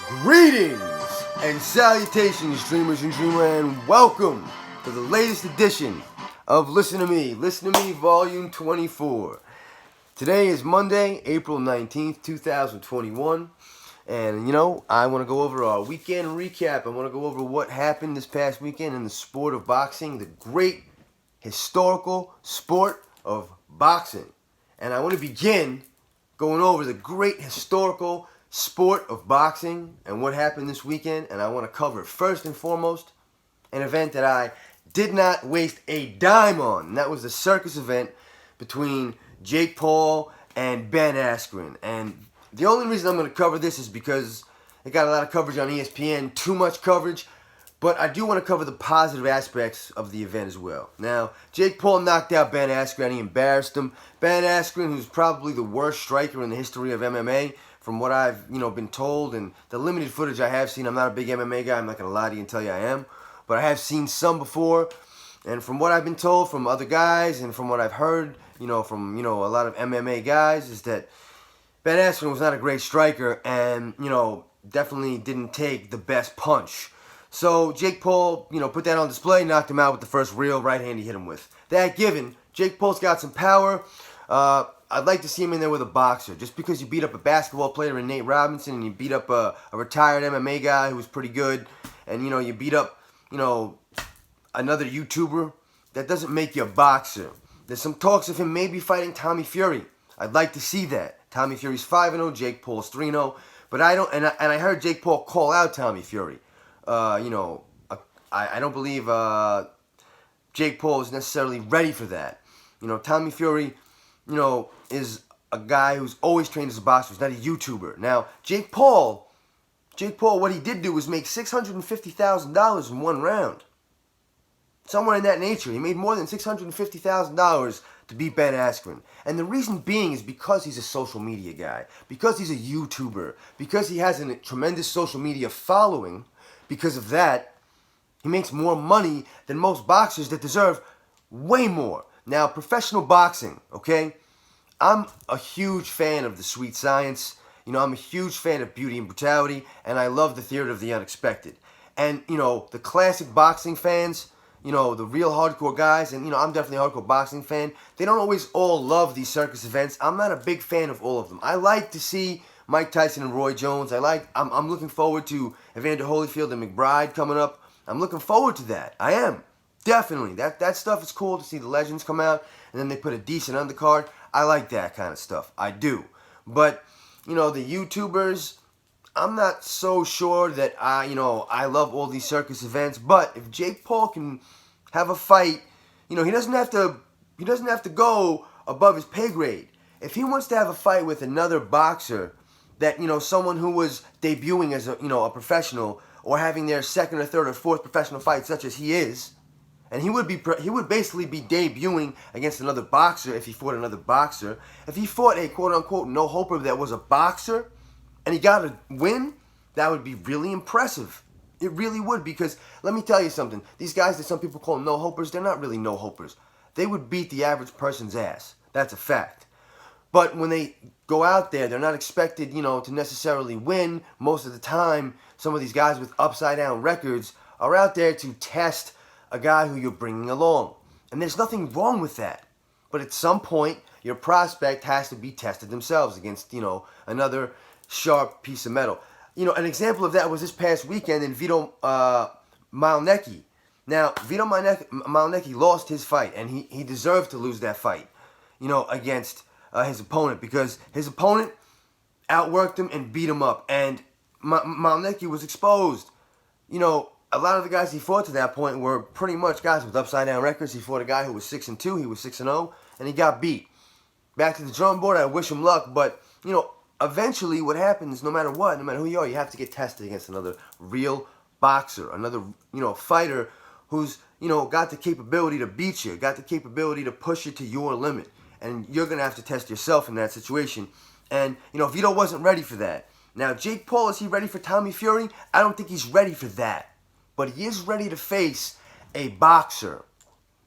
Greetings and salutations, dreamers in Dreamland. Welcome to the latest edition of Listen to Me Volume 24. Today is Monday, April 19th, 2021. And, I want to go over our weekend recap. I want to go over what happened this past weekend in the sport of boxing, the great historical sport of boxing. And I want to begin going over the great historical sport of boxing and what happened this weekend. And I want to cover, first and foremost, an event that I did not waste a dime on. And that was the circus event between Jake Paul and Ben Askren. And the only reason I'm going to cover this is because it got a lot of coverage on ESPN, too much coverage. But I do want to cover the positive aspects of the event as well. Now, Jake Paul knocked out Ben Askren. He embarrassed him. Ben Askren, who's probably the worst striker in the history of MMA, from what I've been told and the limited footage I have seen. I'm not a big MMA guy. I'm not going to lie to you and tell you I am. But I have seen some before. And from what I've been told from other guys and from what I've heard, from, a lot of MMA guys, is that Ben Askren was not a great striker and, definitely didn't take the best punch. So Jake Paul, put that on display, knocked him out with the first real right hand he hit him with. That given, Jake Paul's got some power. I'd like to see him in there with a boxer. Just because you beat up a basketball player in Nate Robinson and you beat up a retired MMA guy who was pretty good, and, you beat up, another YouTuber, that doesn't make you a boxer. There's some talks of him maybe fighting Tommy Fury. I'd like to see that. Tommy Fury's 5-0, Jake Paul's 3-0. But I don't, and I heard Jake Paul call out Tommy Fury. I don't believe Jake Paul is necessarily ready for that. Tommy Fury, is a guy who's always trained as a boxer. He's not a YouTuber. Now, Jake Paul, what he did do was make $650,000 in one round. Somewhere in that nature. He made more than $650,000 to beat Ben Askren. And the reason being is because he's a social media guy. Because he's a YouTuber. Because he has a tremendous social media following. Because of that, he makes more money than most boxers that deserve way more. Now, professional boxing, okay? I'm a huge fan of the sweet science. I'm a huge fan of beauty and brutality. And I love the theater of the unexpected. And, the classic boxing fans, the real hardcore guys, and, I'm definitely a hardcore boxing fan. They don't always all love these circus events. I'm not a big fan of all of them. I like to see Mike Tyson and Roy Jones. I'm looking forward to Evander Holyfield and McBride coming up. I'm looking forward to that. I am. Definitely. That stuff is cool to see the legends come out, and then they put a decent undercard. I like that kind of stuff. I do. But, the YouTubers, I'm not so sure that I love all these circus events. But if Jake Paul can have a fight, he doesn't have to go above his pay grade. If he wants to have a fight with another boxer that, someone who was debuting as a professional or having their second or third or fourth professional fight such as he is, and he would basically be debuting against another boxer if he fought another boxer. If he fought a quote-unquote no-hoper that was a boxer and he got a win, that would be really impressive. It really would, because let me tell you something. These guys that some people call no-hopers, they're not really no-hopers. They would beat the average person's ass. That's a fact. But when they go out there, they're not expected, to necessarily win. Most of the time, some of these guys with upside-down records are out there to test a guy who you're bringing along. And there's nothing wrong with that. But at some point, your prospect has to be tested themselves against, another sharp piece of metal. An example of that was this past weekend in Vito Malnecki. Now, Vito Malnecki lost his fight, and he deserved to lose that fight, against his opponent, because his opponent outworked him and beat him up, and Malnecki was exposed. A lot of the guys he fought to that point were pretty much guys with upside-down records. He fought a guy who was 6-2, he was 6-0, and he got beat. Back to the drawing board, I wish him luck, but, eventually what happens, no matter what, no matter who you are, you have to get tested against another real boxer, another, fighter who's, got the capability to beat you, got the capability to push you to your limit. And you're going to have to test yourself in that situation. And, Vito wasn't ready for that. Now, Jake Paul, is he ready for Tommy Fury? I don't think he's ready for that. But he is ready to face a boxer.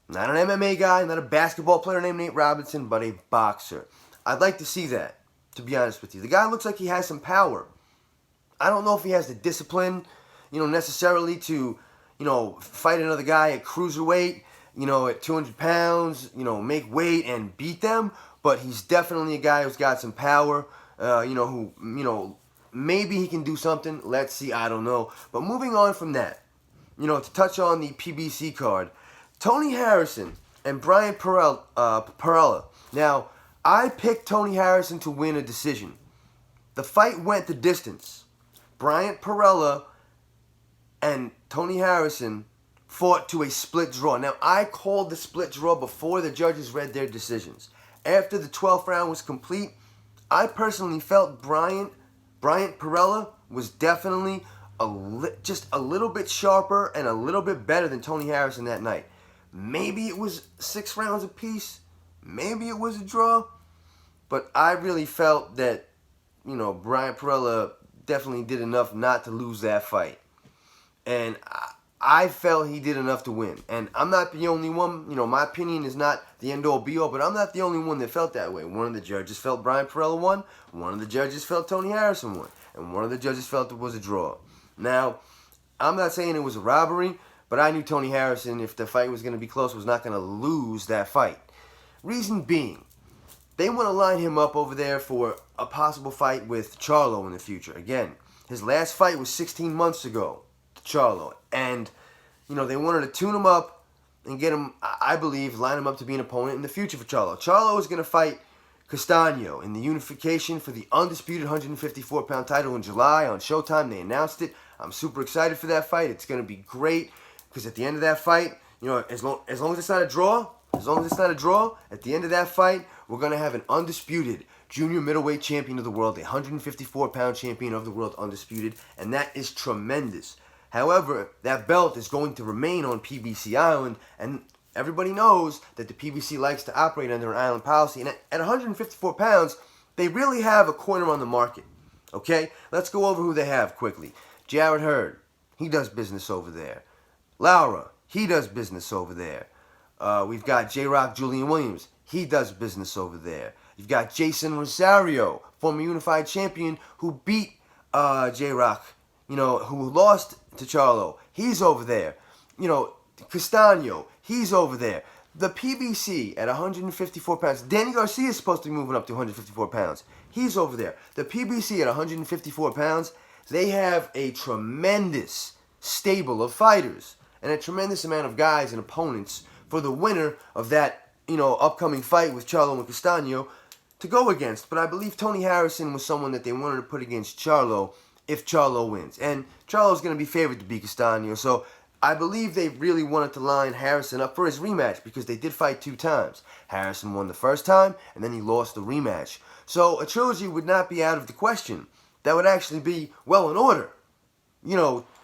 Not an MMA guy, not a basketball player named Nate Robinson, but a boxer. I'd like to see that, to be honest with you. The guy looks like he has some power. I don't know if he has the discipline, necessarily to, fight another guy at cruiserweight, at 200 pounds, make weight and beat them. But he's definitely a guy who's got some power, who, maybe he can do something. Let's see, I don't know. But moving on from that, to touch on the PBC card, Tony Harrison and Brian Perella. Now, I picked Tony Harrison to win a decision. The fight went the distance. Bryant Perella and Tony Harrison fought to a split draw. Now, I called the split draw before the judges read their decisions. After the 12th round was complete, I personally felt Bryant Perella was definitely just a little bit sharper and a little bit better than Tony Harrison that night. Maybe it was 6 rounds apiece. Maybe it was a draw. But I really felt that, Bryant Perella definitely did enough not to lose that fight. And I felt he did enough to win. And I'm not the only one. My opinion is not the end-all, be-all, but I'm not the only one that felt that way. One of the judges felt Bryant Perella won. One of the judges felt Tony Harrison won. And one of the judges felt it was a draw. Now, I'm not saying it was a robbery, but I knew Tony Harrison, if the fight was going to be close, was not going to lose that fight. Reason being, they want to line him up over there for a possible fight with Charlo in the future. Again, his last fight was 16 months ago to Charlo. And, they wanted to tune him up and get him, I believe, line him up to be an opponent in the future for Charlo. Charlo is going to fight Castaño in the unification for the undisputed 154-pound title in July on Showtime. They announced it. I'm super excited for that fight. It's going to be great because at the end of that fight, as long as it's not a draw, at the end of that fight, we're going to have an undisputed junior middleweight champion of the world, a 154-pound champion of the world, undisputed, and that is tremendous. However, that belt is going to remain on PBC Island, and everybody knows that the PBC likes to operate under an island policy, and at 154 pounds, they really have a corner on the market. Okay? Let's go over who they have quickly. Jarrett Hurd, he does business over there. Laura, he does business over there. We've got J-Rock Julian Williams, he does business over there. You've got Jason Rosario, former unified champion, who beat J-Rock, who lost to Charlo. He's over there. Castaño, he's over there. The PBC at 154 pounds. Danny Garcia is supposed to be moving up to 154 pounds. He's over there. The PBC at 154 pounds, they have a tremendous stable of fighters and a tremendous amount of guys and opponents for the winner of that, upcoming fight with Charlo and Castaño to go against. But I believe Tony Harrison was someone that they wanted to put against Charlo if Charlo wins. And Charlo's going to be favored to beat Castaño. So I believe they really wanted to line Harrison up for his rematch because they did fight 2 times. Harrison won the first time, and then he lost the rematch. So a trilogy would not be out of the question. That would actually be well in order.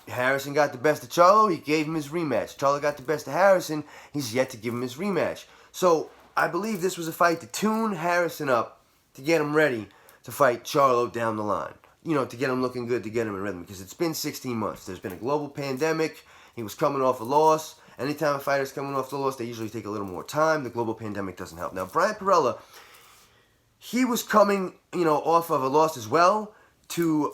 Harrison got the best of Charlo, he gave him his rematch. Charlo got the best of Harrison, he's yet to give him his rematch. So I believe this was a fight to tune Harrison up, to get him ready to fight Charlo down the line. To get him looking good, to get him in rhythm. Because it's been 16 months. There's been a global pandemic. He was coming off a loss. Anytime a fighter's coming off the loss, they usually take a little more time. The global pandemic doesn't help. Now, Bryant Perella, he was coming, off of a loss as well to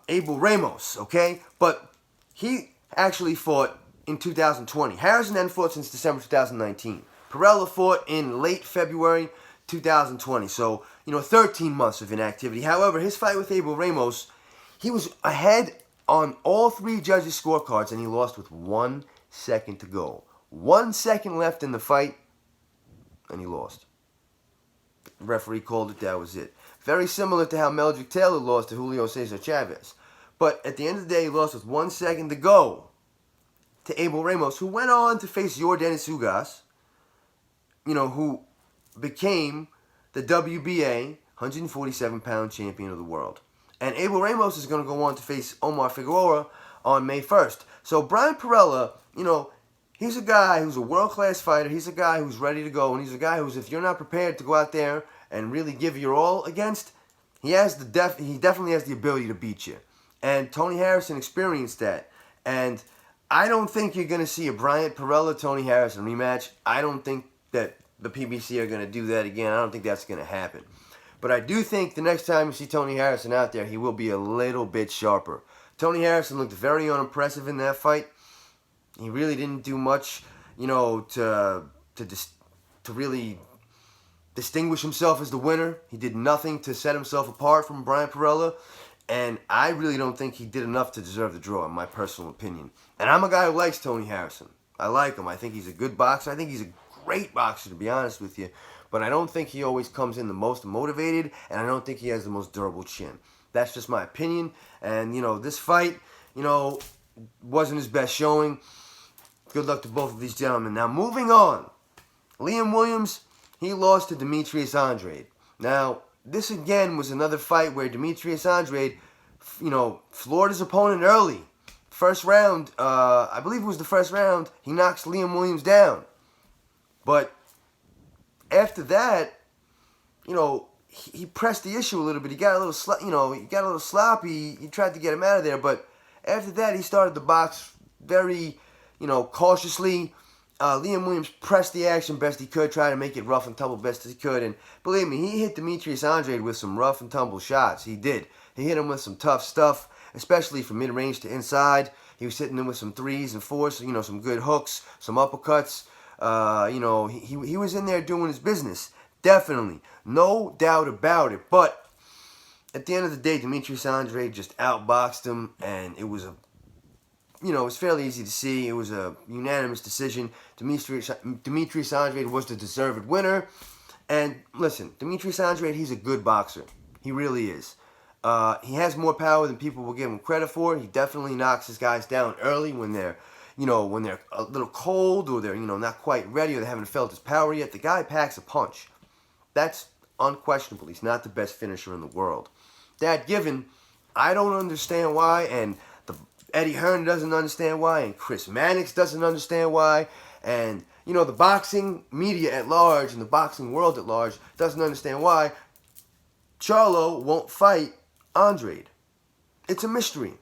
Abel Ramos, okay? But he actually fought in 2020. Harrison hadn't fought since December 2019. Perella fought in late February 2020. So, 13 months of inactivity. However, his fight with Abel Ramos, he was ahead on all 3 judges' scorecards, and he lost with 1 second to go. 1 second left in the fight, and he lost. The referee called it, that was it. Very similar to how Meldrick Taylor lost to Julio Cesar Chavez. But at the end of the day, he lost with 1 second to go to Abel Ramos, who went on to face Yordenis Ugas, who became the WBA 147-pound champion of the world. And Abel Ramos is going to go on to face Omar Figueroa on May 1st. So Bryant Perella, he's a guy who's a world-class fighter. He's a guy who's ready to go. And he's a guy who's, if you're not prepared to go out there and really give your all against, he definitely has the ability to beat you. And Tony Harrison experienced that. And I don't think you're going to see a Bryant Perella-Tony Harrison rematch. I don't think that the PBC are going to do that again. I don't think that's going to happen. But I do think the next time you see Tony Harrison out there, he will be a little bit sharper. Tony Harrison looked very unimpressive in that fight. He really didn't do much, to really distinguish himself as the winner. He did nothing to set himself apart from Brian Perella. And I really don't think he did enough to deserve the draw, in my personal opinion. And I'm a guy who likes Tony Harrison. I like him. I think he's a good boxer. I think he's a great boxer, to be honest with you. But I don't think he always comes in the most motivated, and I don't think he has the most durable chin. That's just my opinion. And, this fight, wasn't his best showing. Good luck to both of these gentlemen. Now, moving on. Liam Williams, he lost to Demetrius Andrade. Now, this again was another fight where Demetrius Andrade, floored his opponent early. First round, I believe it was the first round, he knocks Liam Williams down. But after that, he pressed the issue a little bit. He got a little sloppy. He tried to get him out of there, but after that, he started the box very, cautiously. Liam Williams pressed the action best he could, tried to make it rough and tumble best as he could, and believe me, he hit Demetrius Andrade with some rough and tumble shots. He did. He hit him with some tough stuff, especially from mid-range to inside. He was hitting him with some 3s and 4s, some good hooks, some uppercuts. He was in there doing his business. Definitely. No doubt about it. But at the end of the day, Demetrius Andrade just outboxed him, and it was it was fairly easy to see. It was a unanimous decision. Demetrius Andrade was the deserved winner. And listen, Demetrius Andrade, he's a good boxer. He really is. He has more power than people will give him credit for. He definitely knocks his guys down early when they're a little cold, or they're, not quite ready, or they haven't felt his power yet. The guy packs a punch. That's unquestionable. He's not the best finisher in the world. That given, I don't understand why, and Eddie Hearn doesn't understand why, and Chris Mannix doesn't understand why, and, the boxing media at large and the boxing world at large doesn't understand why Charlo won't fight Andrade. It's a mystery.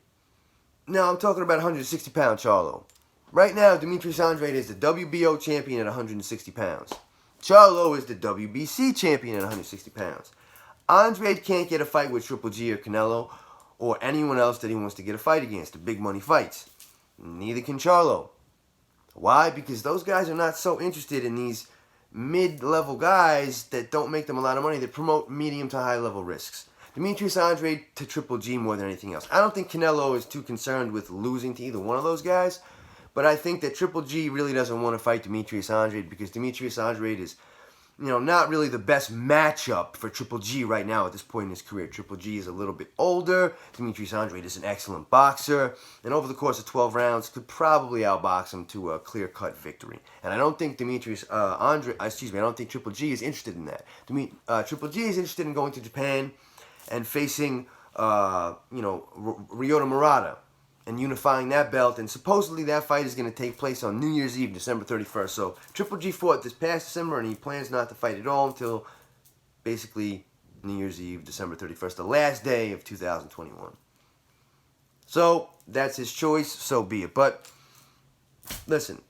Now, I'm talking about 160-pound Charlo. Right now, Demetrius Andrade is the WBO champion at 160 pounds. Charlo is the WBC champion at 160 pounds. Andrade can't get a fight with Triple G or Canelo or anyone else that he wants to get a fight against, the big money fights. Neither can Charlo. Why? Because those guys are not so interested in these mid-level guys that don't make them a lot of money, that promote medium to high-level risks. Demetrius Andrade to Triple G more than anything else. I don't think Canelo is too concerned with losing to either one of those guys, but I think that Triple G really doesn't want to fight Demetrius Andrade because Demetrius Andrade is, not really the best matchup for Triple G right now at this point in his career. Triple G is a little bit older. Demetrius Andrade is an excellent boxer, and over the course of 12 rounds could probably outbox him to a clear-cut victory. And I don't think I don't think Triple G is interested in that. Triple G is interested in going to Japan and facing, Ryota Murata and unifying that belt, and supposedly that fight is going to take place on New Year's Eve, December 31st. So Triple G fought this past December, and he plans not to fight at all until basically New Year's Eve, December 31st, the last day of 2021. So that's his choice, so be it. But listen,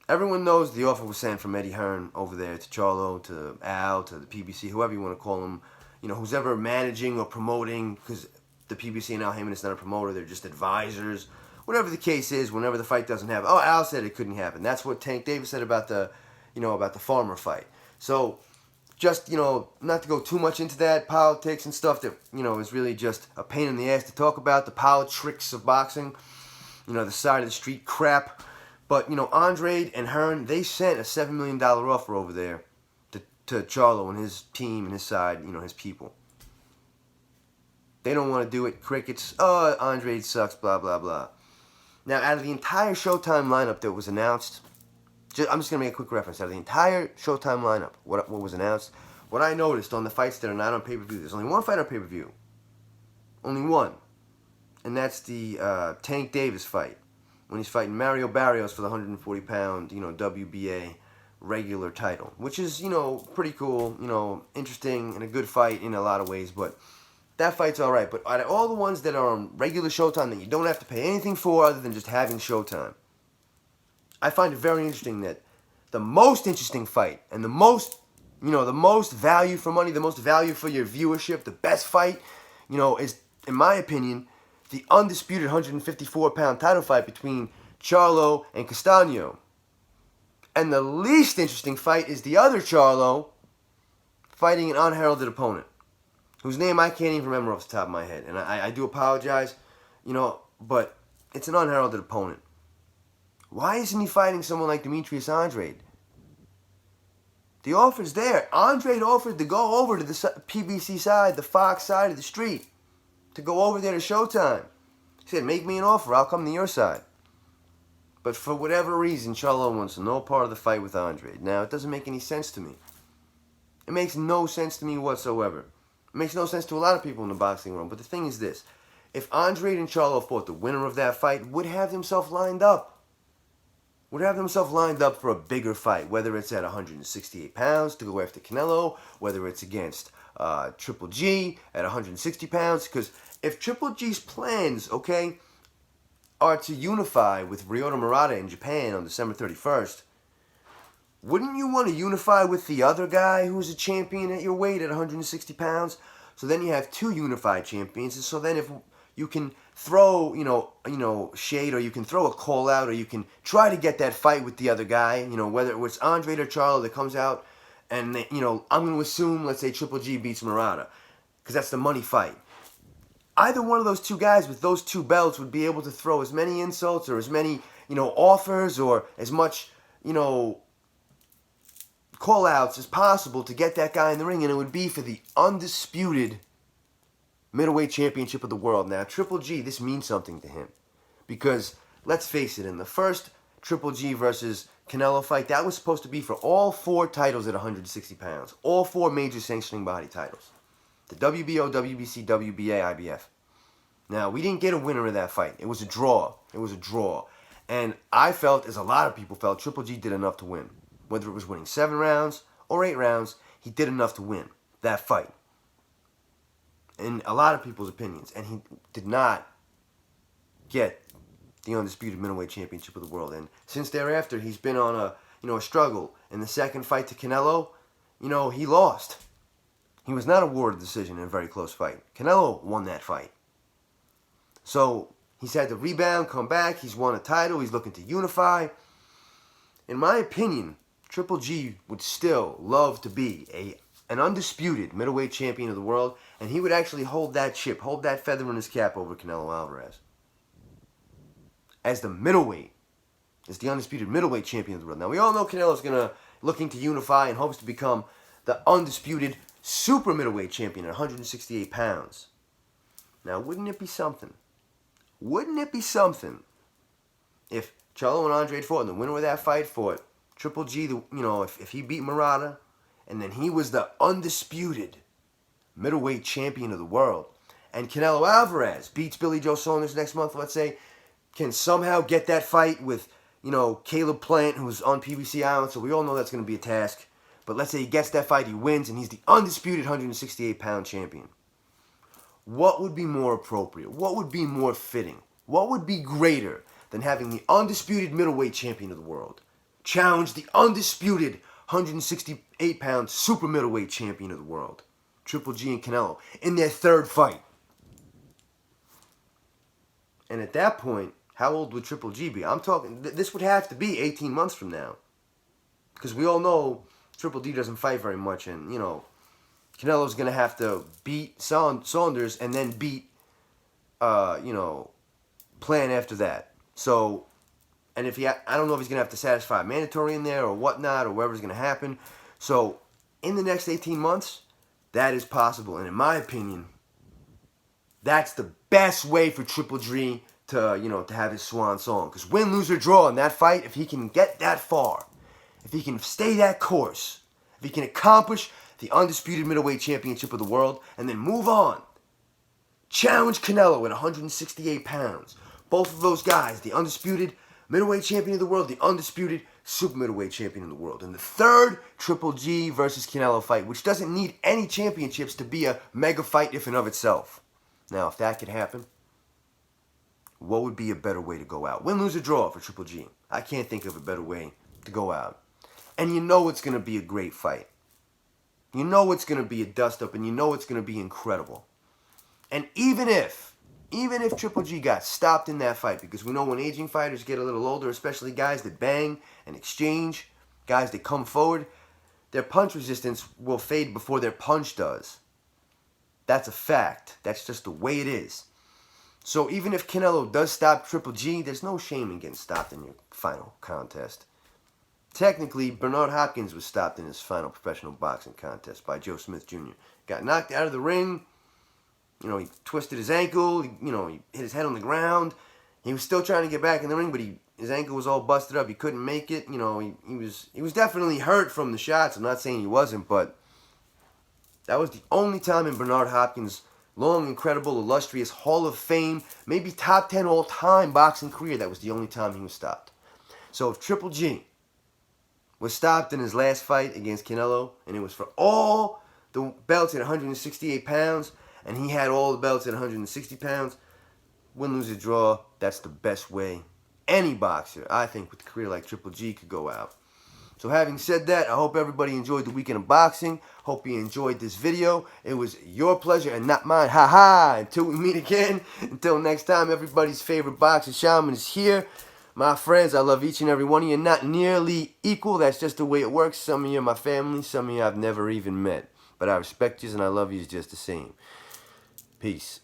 everyone knows the offer was sent from Eddie Hearn over there to Charlo, to Al, to the PBC, whoever you want to call him, who's ever managing or promoting, because the PBC and Al Heyman is not a promoter, they're just advisors. Whatever the case is, whenever the fight doesn't happen. Oh, Al said it couldn't happen. That's what Tank Davis said about the Farmer fight. So, just, not to go too much into that, politics and stuff that, is really just a pain in the ass to talk about, the politics of boxing, the side of the street crap. But, Andrade and Hearn, they sent a $7 million offer over there to Charlo and his team and his side, his people. They don't want to do it. Crickets. Oh, Andrade sucks, blah, blah, blah. Now, out of the entire Showtime lineup that was announced, I'm just going to make a quick reference. Out of the entire Showtime lineup, what was announced, what I noticed on the fights that are not on pay-per-view, there's only one fight on pay-per-view. Only one. And that's the Tank Davis fight, when he's fighting Mario Barrios for the 140-pound, WBA regular title, which is, pretty cool, interesting and a good fight in a lot of ways, but that fight's all right. But out of all the ones that are on regular Showtime that you don't have to pay anything for other than just having Showtime, I find it very interesting that the most interesting fight and the most the most value for money, the most value for your viewership, the best fight, is, in my opinion, the undisputed 154-pound title fight between Charlo and Castaño. And the least interesting fight is the other Charlo fighting an unheralded opponent, whose name I can't even remember off the top of my head. And I do apologize, but it's an unheralded opponent. Why isn't he fighting someone like Demetrius Andrade? The offer's there. Andrade offered to go over to the PBC side, the Fox side of the street, to go over there to Showtime. He said, make me an offer, I'll come to your side. But for whatever reason, Charlo wants no part of the fight with Andrade. Now, it doesn't make any sense to me. It makes no sense to me whatsoever. It makes no sense to a lot of people in the boxing world. But the thing is this. If Andrade and Charlo fought, the winner of that fight would have himself lined up. Would have himself lined up for a bigger fight. Whether it's at 168 pounds to go after Canelo. Whether it's against Triple G at 160 pounds. Because if Triple G's plans, okay, are to unify with Ryota Murata in Japan on December 31st, wouldn't you want to unify with the other guy who's a champion at your weight at 160 pounds? So then you have two unified champions. And so then if you can throw, shade, or you can throw a call out, or you can try to get that fight with the other guy, whether it was Andrade or Charlo that comes out, and, I'm going to assume, let's say Triple G beats Murata, because that's the money fight. Either one of those two guys with those two belts would be able to throw as many insults or as many, offers or as much, call-outs as possible to get that guy in the ring, and it would be for the undisputed middleweight championship of the world. Now, Triple G, this means something to him because, let's face it, in the first Triple G versus Canelo fight, that was supposed to be for all four titles at 160 pounds, all four major sanctioning body titles. The WBO, WBC, WBA, IBF. Now, we didn't get a winner of that fight. It was a draw. It was a draw. And I felt, as a lot of people felt, Triple G did enough to win. Whether it was winning 7 rounds or 8 rounds, he did enough to win that fight. In a lot of people's opinions. And he did not get the undisputed middleweight championship of the world. And since thereafter, he's been on a struggle. In the second fight to Canelo, he lost. He was not awarded a decision in a very close fight. Canelo won that fight. So he's had to rebound, come back. He's won a title. He's looking to unify. In my opinion, Triple G would still love to be an undisputed middleweight champion of the world, and he would actually hold that chip, hold that feather in his cap over Canelo Alvarez. As the middleweight, as the undisputed middleweight champion of the world. Now, we all know Canelo's looking to unify and hopes to become the undisputed super middleweight champion at 168 pounds. Now, wouldn't it be something? Wouldn't it be something if Charlo and Andrade fought, and the winner of that fight fought Triple G, if he beat Murata, and then he was the undisputed middleweight champion of the world, and Canelo Alvarez beats Billy Joe Saunders next month, let's say, can somehow get that fight with, Caleb Plant, who's on PBC Island, so we all know that's going to be a task. But let's say he gets that fight, he wins, and he's the undisputed 168-pound champion. What would be more appropriate? What would be more fitting? What would be greater than having the undisputed middleweight champion of the world challenge the undisputed 168-pound super middleweight champion of the world, Triple G and Canelo, in their third fight? And at that point, how old would Triple G be? I'm talking, this would have to be 18 months from now. Because we all know Triple G doesn't fight very much, and, Canelo's going to have to beat Saunders and then beat, Plant after that. So, and I don't know if he's going to have to satisfy a mandatory in there or whatnot, or whatever's going to happen. So, in the next 18 months, that is possible. And in my opinion, that's the best way for Triple G to have his swan song. Because win, lose, or draw in that fight, if he can get that far, if he can stay that course, if he can accomplish the undisputed middleweight championship of the world, and then move on, challenge Canelo at 168 pounds. Both of those guys, the undisputed middleweight champion of the world, the undisputed super middleweight champion of the world. And the third Triple G versus Canelo fight, which doesn't need any championships to be a mega fight if and of itself. Now, if that could happen, what would be a better way to go out? Win, lose, or draw for Triple G. I can't think of a better way to go out. And it's going to be a great fight. You know it's going to be a dust-up, and you know it's going to be incredible. And even if Triple G got stopped in that fight, because we know when aging fighters get a little older, especially guys that bang and exchange, guys that come forward, their punch resistance will fade before their punch does. That's a fact. That's just the way it is. So even if Canelo does stop Triple G, there's no shame in getting stopped in your final contest. Technically, Bernard Hopkins was stopped in his final professional boxing contest by Joe Smith Jr. Got knocked out of the ring. You know, he twisted his ankle. He hit his head on the ground. He was still trying to get back in the ring, but his ankle was all busted up. He couldn't make it. You know, he was definitely hurt from the shots. I'm not saying he wasn't, but that was the only time in Bernard Hopkins' long, incredible, illustrious Hall of Fame, maybe top 10 all-time boxing career, that was the only time he was stopped. So if Triple G was stopped in his last fight against Canelo, and it was for all the belts at 168 pounds, and he had all the belts at 160 pounds, win, lose, or draw, that's the best way any boxer, I think, with a career like Triple G could go out. So having said that, I hope everybody enjoyed the weekend of boxing. Hope you enjoyed this video. It was your pleasure and not mine. Ha ha! Until we meet again. Until next time, everybody's favorite boxer shaman is here. My friends, I love each and every one of you. Not nearly equal. That's just the way it works. Some of you are my family. Some of you I've never even met. But I respect you and I love you just the same. Peace.